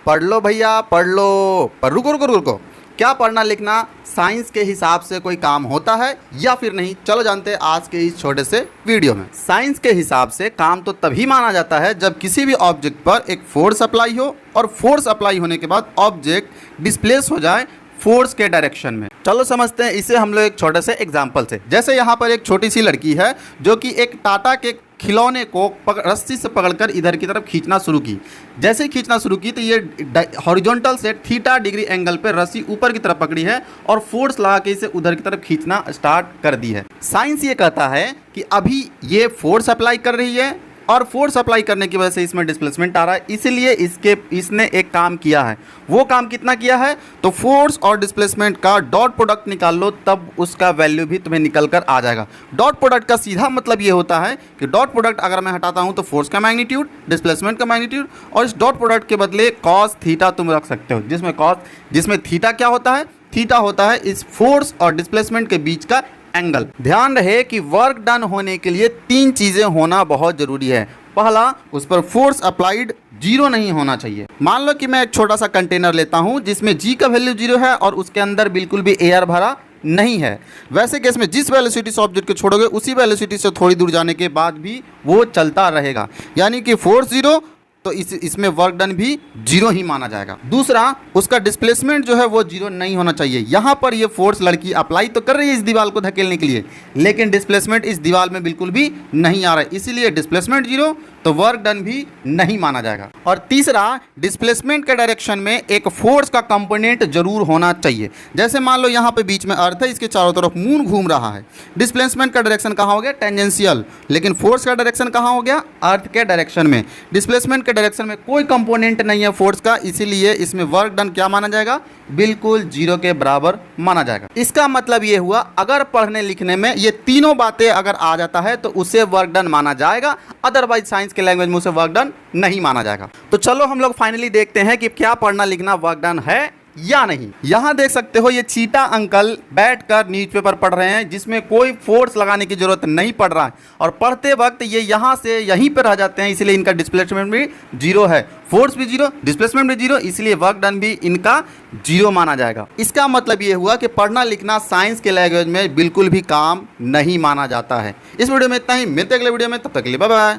पढ़ लो भैया पढ़ लो। पर रुको रुको रुको, क्या पढ़ना लिखना साइंस के हिसाब से कोई काम होता है या फिर नहीं? चलो जानते हैं आज के इस छोटे से वीडियो में। साइंस के हिसाब से काम तो तभी माना जाता है जब किसी भी ऑब्जेक्ट पर एक फोर्स अप्लाई हो और फोर्स अप्लाई होने के बाद ऑब्जेक्ट डिस्प्लेस हो जाए फोर्स के डायरेक्शन में। चलो समझते हैं इसे हम लोग एक छोटे से एग्जाम्पल से। जैसे यहाँ पर एक छोटी सी लड़की है जो कि एक टाटा के खिलौने को रस्सी से पकड़कर इधर की तरफ खींचना शुरू की। जैसे ही खींचना शुरू की तो ये हॉरिजॉन्टल से थीटा डिग्री एंगल पे रस्सी ऊपर की तरफ पकड़ी है और फोर्स लगा के इसे उधर की तरफ खींचना स्टार्ट कर दी है। साइंस ये कहता है कि अभी ये फोर्स अप्लाई कर रही है और फोर्स अप्लाई करने की वजह से इसमें डिस्प्लेसमेंट आ रहा है, इसलिए इसने एक काम किया है। वो काम कितना किया है? तो फोर्स और डिस्प्लेसमेंट का डॉट प्रोडक्ट निकाल लो, तब उसका वैल्यू भी तुम्हें निकल कर आ जाएगा। डॉट प्रोडक्ट का सीधा मतलब ये होता है कि डॉट प्रोडक्ट अगर मैं हटाता हूँ तो फोर्स का मैग्नीट्यूड, डिस्प्लेसमेंट का मैग्नीट्यूड, और इस डॉट प्रोडक्ट के बदले कॉस थीटा तुम रख सकते हो, जिसमें थीटा क्या होता है? थीटा होता है इस फोर्स और डिस्प्लेसमेंट के बीच का एंगल। ध्यान रहे कि वर्क डन होने के लिए 3 चीज़ें होना बहुत ज़रूरी है। पहला, उस पर फोर्स अप्लाइड 0 नहीं होना चाहिए। मान लो कि मैं एक छोटा सा कंटेनर लेता हूं जिसमें जी का वैल्यू 0 है और उसके अंदर बिल्कुल भी एयर भरा नहीं है। वैसे केस में जिस वेलोसिटी से ऑब्जेक्ट को छोड़ोगे उसी वेलोसिटी से थोड़ी दूर जाने के बाद भी वो चलता रहेगा, यानी कि फोर्स 0 तो इसमें वर्क डन भी 0 ही माना जाएगा। दूसरा, उसका डिस्प्लेसमेंट जो है वो 0 नहीं होना चाहिए। यहाँ पर ये फोर्स लड़की अप्लाई तो कर रही है इस दीवार को धकेलने के लिए, लेकिन डिस्प्लेसमेंट इस दीवार में बिल्कुल भी नहीं आ रहा है, इसीलिए डिस्प्लेसमेंट 0 तो वर्क डन भी नहीं माना जाएगा। और तीसरा, डिस्प्लेसमेंट के डायरेक्शन में एक फोर्स का कंपोनेंट जरूर होना चाहिए। जैसे मान लो यहाँ पे बीच में अर्थ है, इसके चारों तरफ मून घूम रहा है। डिस्प्लेसमेंट का डायरेक्शन कहाँ हो गया? टेंजेंशियल। लेकिन फोर्स का डायरेक्शन कहाँ हो गया? अर्थ के डायरेक्शन में। डिस्प्लेसमेंट के डायरेक्शन में कोई कंपोनेंट नहीं है फोर्स का, इसीलिए इसमें वर्क डन क्या माना जाएगा? बिल्कुल 0 के बराबर माना जाएगा। इसका मतलब ये हुआ, अगर पढ़ने लिखने में ये तीनों बातें अगर आ जाता है तो उसे वर्क डन माना जाएगा, अदरवाइज साइंस के लैंग्वेज में उसे वर्क डन नहीं माना जाएगा। तो चलो हम लोग फाइनली देखते हैं कि क्या पढ़ना लिखना वर्क डन है या नहीं। यहाँ देख सकते हो ये चीटा अंकल बैठकर न्यूज़पेपर पढ़ रहे हैं, जिसमें कोई फोर्स लगाने की जरूरत नहीं पड़ रहा है, और पढ़ते वक्त ये यहाँ से यहीं पर रह जाते हैं, इसलिए इनका डिस्प्लेसमेंट भी 0 है, फोर्स भी 0, डिस्प्लेसमेंट भी 0, इसलिए वर्क डन भी इनका 0 माना जाएगा। इसका मतलब ये हुआ कि पढ़ना लिखना साइंस के लैंग्वेज में बिल्कुल भी काम नहीं माना जाता है। इस वीडियो में इतना ही, मिलते अगले वीडियो में, तब तक के लिए बाय बाय।